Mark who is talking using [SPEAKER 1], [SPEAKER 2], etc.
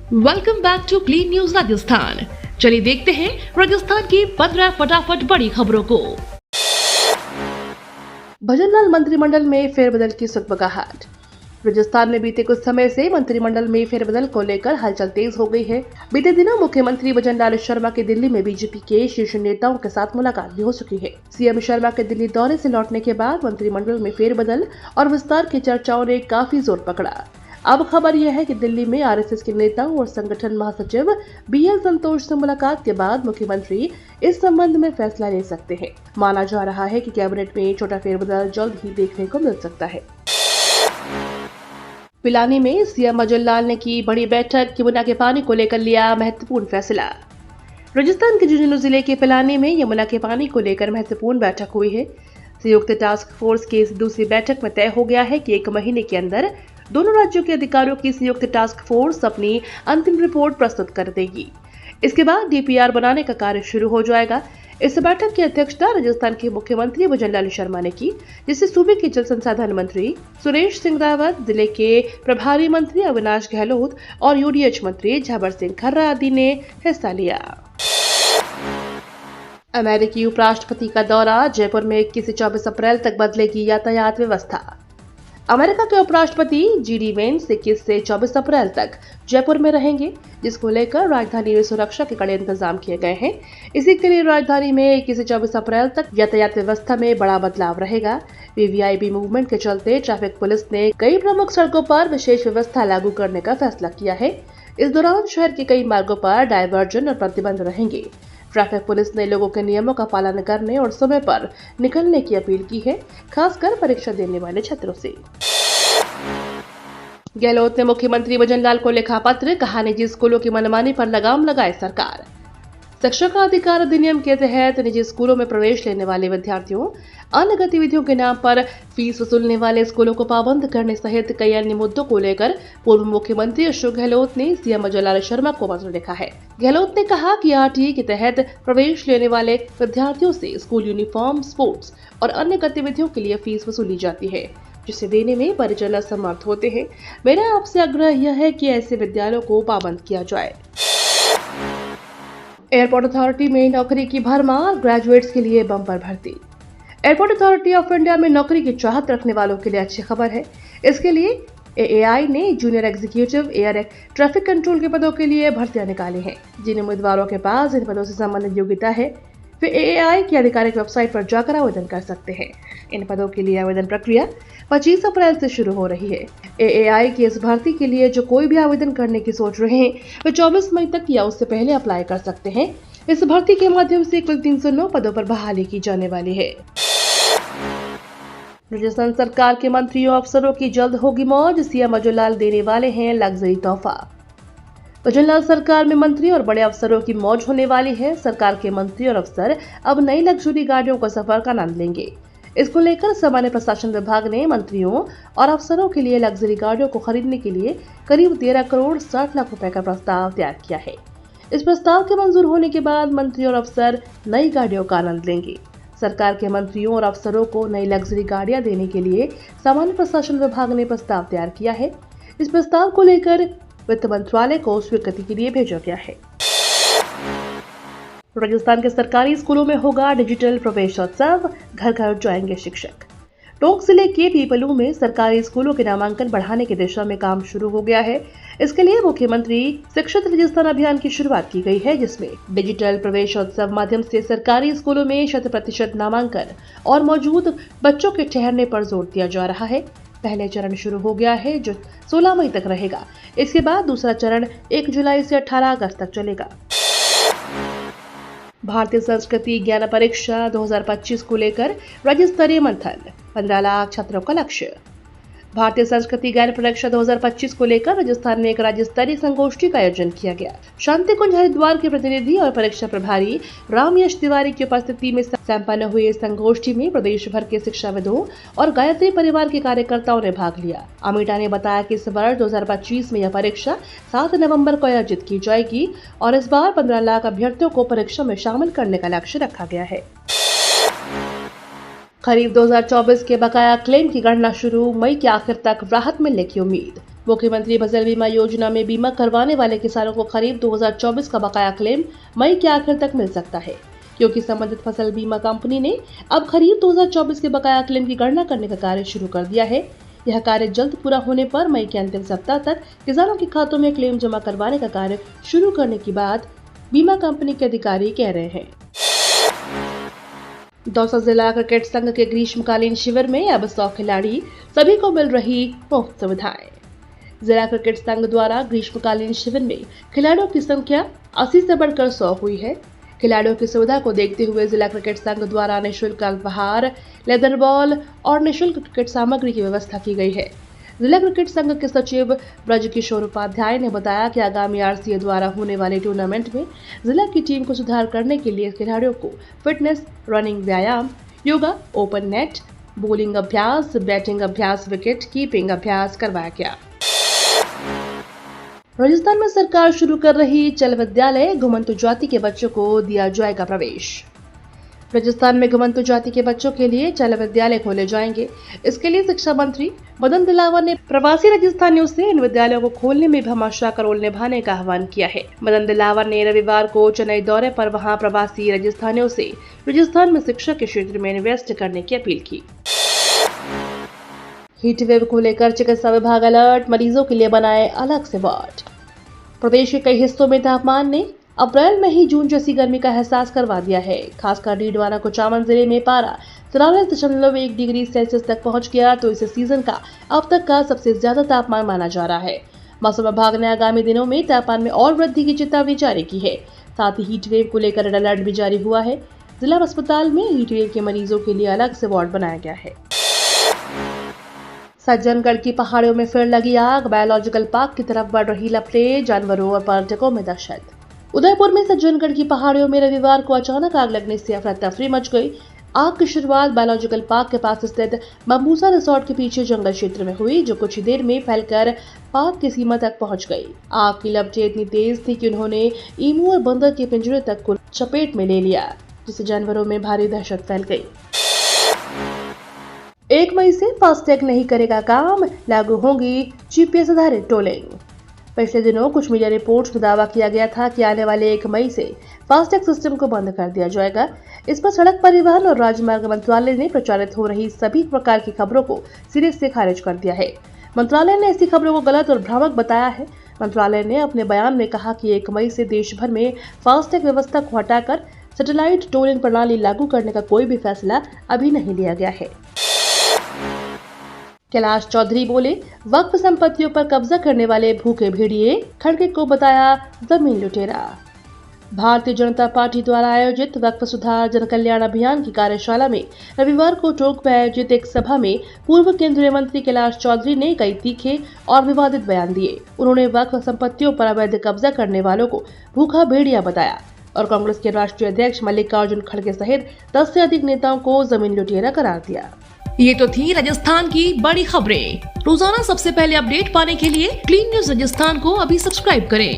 [SPEAKER 1] Welcome back to clean news Rajasthan. चलिए देखते हैं राजस्थान की 15 फटाफट बड़ी खबरों को। भजनलाल मंत्रिमंडल में फेरबदल की सुगबगाहट। राजस्थान में बीते कुछ समय से मंत्रिमंडल में फेरबदल को लेकर हलचल तेज हो गई है। बीते दिनों मुख्यमंत्री भजनलाल शर्मा की दिल्ली में बीजेपी के शीर्ष नेताओं के साथ मुलाकात भी हो चुकी है। सीएम शर्मा के दिल्ली दौरे से लौटने के बाद मंत्रिमंडल में फेरबदल और विस्तार की चर्चाओं ने काफी जोर पकड़ा। अब खबर यह है कि दिल्ली में आरएसएस के नेताओं और संगठन महासचिव बीएल संतोष से मुलाकात के बाद मुख्यमंत्री इस संबंध में फैसला ले सकते हैं। माना जा रहा है कि कैबिनेट में छोटा फेरबदल जल्द ही देखने को मिल सकता है। पिलानी में सीएम भजनलाल ने की बड़ी बैठक, यमुना के पानी को लेकर लिया महत्वपूर्ण फैसला। राजस्थान के झुंझुनू जिले के पिलानी में यमुना के पानी को लेकर महत्वपूर्ण बैठक हुई है। संयुक्त टास्क फोर्स की इस दूसरी बैठक में तय हो गया है कि 1 महीने के अंदर दोनों राज्यों के अधिकारियों की संयुक्त टास्क फोर्स अपनी अंतिम रिपोर्ट प्रस्तुत कर देगी। इसके बाद डीपीआर बनाने का कार्य शुरू हो जाएगा। इस बैठक की अध्यक्षता राजस्थान के मुख्यमंत्री भजनलाल शर्मा ने की, जिससे सूबे के जल संसाधन मंत्री सुरेश सिंह रावत, जिले के प्रभारी मंत्री अविनाश गहलोत और यूडीएच मंत्री झाबर सिंह खर्रा आदि ने हिस्सा लिया। अमेरिकी उपराष्ट्रपति का दौरा। जयपुर में 21 से 24 अप्रैल तक बदलेगी यातायात व्यवस्था। अमेरिका के उपराष्ट्रपति जीडी वेंस 21 से 24 अप्रैल तक जयपुर में रहेंगे, जिसको लेकर राजधानी में सुरक्षा के कड़े इंतजाम किए गए हैं। इसी के लिए राजधानी में 21 से 24 अप्रैल तक यातायात व्यवस्था में बड़ा बदलाव रहेगा। वीवीआईपी मूवमेंट के चलते ट्रैफिक पुलिस ने कई प्रमुख सड़कों पर विशेष व्यवस्था लागू करने का फैसला किया है। इस दौरान शहर के कई मार्गों पर डायवर्जन और प्रतिबंध रहेंगे। ट्रैफिक पुलिस ने लोगों के नियमों का पालन करने और समय पर निकलने की अपील की है, खासकर परीक्षा देने वाले छात्रों से। गहलोत ने मुख्यमंत्री भजनलाल को लिखा पत्र, कहा निजी स्कूलों की मनमानी पर लगाम लगाए सरकार। शिक्षा का अधिकार अधिनियम के तहत निजी स्कूलों में प्रवेश लेने वाले विद्यार्थियों, अन्य गतिविधियों के नाम पर फीस वसूलने वाले स्कूलों को पाबंद करने सहित कई अन्य मुद्दों को लेकर पूर्व मुख्यमंत्री अशोक गहलोत ने सीएम भजनलाल शर्मा को पत्र लिखा है। गहलोत ने कहा कि आरटीई के तहत प्रवेश लेने वाले विद्यार्थियों से स्कूल यूनिफॉर्म, स्पोर्ट्स और अन्य गतिविधियों के लिए फीस वसूली जाती है, जिसे देने में परिजन असमर्थ होते हैं। मेरा आपसे आग्रह यह है कि ऐसे विद्यालयों को पाबंद किया जाए। एयरपोर्ट अथॉरिटी में नौकरी की भरमार, ग्रेजुएट्स के लिए बम्पर भर्ती। एयरपोर्ट अथॉरिटी ऑफ इंडिया में नौकरी की चाहत रखने वालों के लिए अच्छी खबर है। इसके लिए एएआई ने junior executive air traffic control के पदों के लिए भर्तियां निकाली हैं। जिन उम्मीदवारों के पास इन पदों से संबंधित योग्यता है वे एएआई की आधिकारिक वेबसाइट पर जाकर आवेदन कर सकते हैं। इन पदों के लिए आवेदन प्रक्रिया 25 अप्रैल से शुरू हो रही है। एएआई की इस भर्ती के लिए जो कोई भी आवेदन करने की सोच रहे हैं वे 24 मई तक या उससे पहले अप्लाई कर सकते हैं। इस भर्ती के माध्यम से कुल 309 पदों पर बहाली की जाने वाली है। राजस्थान सरकार के मंत्रियों अफसरों की जल्द होगी मौज, सीएम भजनलाल देने वाले हैं लग्जरी तोहफा। भजनलाल सरकार में मंत्री और बड़े अफसरों की मौज होने वाली है। सरकार के मंत्री और अफसर अब नई लग्जरी गाड़ियों का सफर का आनंद लेंगे। इसको लेकर सामान्य प्रशासन विभाग ने मंत्रियों और अफसरों के लिए लग्जरी गाड़ियों को खरीदने के लिए करीब 13 करोड़ 60 लाख रुपए का प्रस्ताव तैयार किया है। इस प्रस्ताव के मंजूर होने के बाद मंत्री और अफसर नई गाड़ियों का आनंद लेंगे। सरकार के मंत्रियों और अफसरों को नई लग्जरी गाड़ियां देने के लिए सामान्य प्रशासन विभाग ने प्रस्ताव तैयार किया है। इस प्रस्ताव को लेकर वित्त मंत्रालय को स्वीकृति के लिए भेजा गया है। राजस्थान के सरकारी स्कूलों में होगा डिजिटल प्रवेशोत्सव, घर घर जाएंगे शिक्षक। टोंक जिले के पीपलू में सरकारी स्कूलों के नामांकन बढ़ाने की दिशा में काम शुरू हो गया है। इसके लिए मुख्यमंत्री शिक्षित राजस्थान अभियान की शुरुआत की गई है, जिसमें डिजिटल प्रवेशोत्सव माध्यम से सरकारी स्कूलों में 100% नामांकन और मौजूद बच्चों के ठहरने पर जोर दिया जा रहा है। पहले चरण शुरू हो गया है, जो 16 मई तक रहेगा। इसके बाद दूसरा चरण 1 जुलाई से 18 अगस्त तक चलेगा। भारतीय संस्कृति ज्ञान परीक्षा 2025 को लेकर राज्य स्तरीय मंथन, 15 लाख छात्रों का लक्ष्य। भारतीय संस्कृति ज्ञान परीक्षा 2025 को लेकर राजस्थान में एक राज्य स्तरीय संगोष्ठी का आयोजन किया गया। शांति कुंज हरिद्वार के प्रतिनिधि और परीक्षा प्रभारी राम यश तिवारी की उपस्थिति में संपन्न हुई इस संगोष्ठी में प्रदेश भर के शिक्षाविदों और गायत्री परिवार के कार्यकर्ताओं ने भाग लिया। अमिता ने बताया कि इस वर्ष 2025 में यह परीक्षा 7 नवंबर को आयोजित की जाएगी और इस बार 15 लाख अभ्यर्थियों को परीक्षा में शामिल करने का लक्ष्य रखा गया है। खरीफ 2024 के बकाया क्लेम की गणना शुरू, मई के आखिर तक राहत मिलने की उम्मीद। मुख्यमंत्री फसल बीमा योजना में बीमा करवाने वाले किसानों को खरीफ 2024 का बकाया क्लेम मई के आखिर तक मिल सकता है, क्योंकि संबंधित फसल बीमा कंपनी ने अब खरीफ 2024 के बकाया क्लेम की गणना करने का कार्य शुरू कर दिया है। यह कार्य जल्द पूरा होने पर मई के अंतिम सप्ताह तक किसानों के खातों में क्लेम जमा करवाने का कार्य शुरू करने की बात बीमा कंपनी के अधिकारी कह रहे हैं। दौसा जिला क्रिकेट संघ के ग्रीष्मकालीन शिविर में अब 100 खिलाड़ी, सभी को मिल रही मुफ्त सुविधाएं। जिला क्रिकेट संघ द्वारा ग्रीष्मकालीन शिविर में खिलाड़ियों की संख्या 80 से बढ़कर 100 हुई है। खिलाड़ियों की सुविधा को देखते हुए जिला क्रिकेट संघ द्वारा निःशुल्क अल्पाहार, लेदर बॉल और निःशुल्क क्रिकेट सामग्री की व्यवस्था की गई है। जिला क्रिकेट संघ के सचिव ब्रजकिशोर उपाध्याय ने बताया कि आगामी RCA द्वारा होने वाले टूर्नामेंट में जिला की टीम को सुधार करने के लिए खिलाड़ियों को फिटनेस, रनिंग व्यायाम, योगा, ओपन नेट, बॉलिंग अभ्यास, बैटिंग अभ्यास, विकेट कीपिंग अभ्यास करवाया गया। राजस्थान में सरकार शुरू कर रही चल विद्यालय, घुमंतु जाति के बच्चों को दिया जाएगा प्रवेश। राजस्थान में घुमंतु जाति के बच्चों के लिए चल विद्यालय खोले जाएंगे। इसके लिए शिक्षा मंत्री मदन दिलावर ने प्रवासी राजस्थानियों से इन विद्यालयों को खोलने में भामाशाह का रोल निभाने का आह्वान किया है। मदन दिलावर ने रविवार को चेन्नई दौरे पर वहां प्रवासी राजस्थानियों से राजस्थान में शिक्षा के क्षेत्र में इन्वेस्ट करने की अपील की। हीट वेव को लेकर चिकित्सा विभाग अलर्ट, मरीजों के लिए बनाए अलग से वार्ड। प्रदेश के कई हिस्सों में तापमान ने अप्रैल में ही जून जैसी गर्मी का एहसास करवा दिया है। खासकर डीडवाना कुचामन जिले में पारा 43.1 डिग्री सेल्सियस तक पहुंच गया, तो इस सीजन का अब तक का सबसे ज्यादा तापमान माना जा रहा है। मौसम विभाग ने आगामी दिनों में तापमान में और वृद्धि की चेतावनी जारी की है। साथ ही हीट वेव को लेकर रेड अलर्ट भी जारी हुआ है। जिला अस्पताल में हीट वेव के मरीजों के लिए अलग से वार्ड बनाया गया है। सज्जनगढ़ की पहाड़ियों में फिर लगी आग, बायोलॉजिकल पार्क की तरफ बढ़ रही लपटें, जानवरों और पर्यटकों में दहशत। उदयपुर में सज्जनगढ़ की पहाड़ियों में रविवार को अचानक आग लगने से अफरा तफरी मच गई। आग की शुरुआत बायोलॉजिकल पार्क के पास स्थित बम्बूसा रिसोर्ट के पीछे जंगल क्षेत्र में हुई, जो कुछ ही देर में फैलकर पार्क की सीमा तक पहुंच गई। आग की लपटें इतनी तेज थी कि उन्होंने ईमू और बंदर के पिंजरे तक को चपेट में ले लिया, जिससे जानवरों में भारी दहशत फैल गई। 1 मई से फास्टैग नहीं करेगा काम, लागू होगी GPS आधारित टोलिंग। पिछले दिनों कुछ मीडिया रिपोर्ट्स में दावा किया गया था कि आने वाले 1 मई से फास्टैग सिस्टम को बंद कर दिया जाएगा। इस पर सड़क परिवहन और राजमार्ग मंत्रालय ने प्रचारित हो रही सभी प्रकार की खबरों को सिरे से खारिज कर दिया है। मंत्रालय ने ऐसी खबरों को गलत और भ्रामक बताया है। मंत्रालय ने अपने बयान में कहा कि 1 मई से देश भर में फास्टैग व्यवस्था को हटाकर सैटेलाइट टोलिंग प्रणाली लागू करने का कोई भी फैसला अभी नहीं लिया गया है। कैलाश चौधरी बोले, वक्फ संपत्तियों पर कब्जा करने वाले भूखे भेड़िए, खड़गे को बताया जमीन लुटेरा। भारतीय जनता पार्टी द्वारा आयोजित वक्फ सुधार जन कल्याण अभियान की कार्यशाला में रविवार को टोंक में आयोजित एक सभा में पूर्व केंद्रीय मंत्री कैलाश चौधरी ने कई तीखे और विवादित बयान दिए। उन्होंने वक्फ संपत्तियों पर अवैध कब्जा करने वालों को भूखा भेड़िया बताया और कांग्रेस के राष्ट्रीय अध्यक्ष मल्लिकार्जुन खड़गे सहित 10 से अधिक नेताओं को जमीन लुटेरा करार दिया।
[SPEAKER 2] ये तो थी राजस्थान की बड़ी खबरें। रोजाना सबसे पहले अपडेट पाने के लिए क्लीन न्यूज राजस्थान को अभी सब्सक्राइब करें।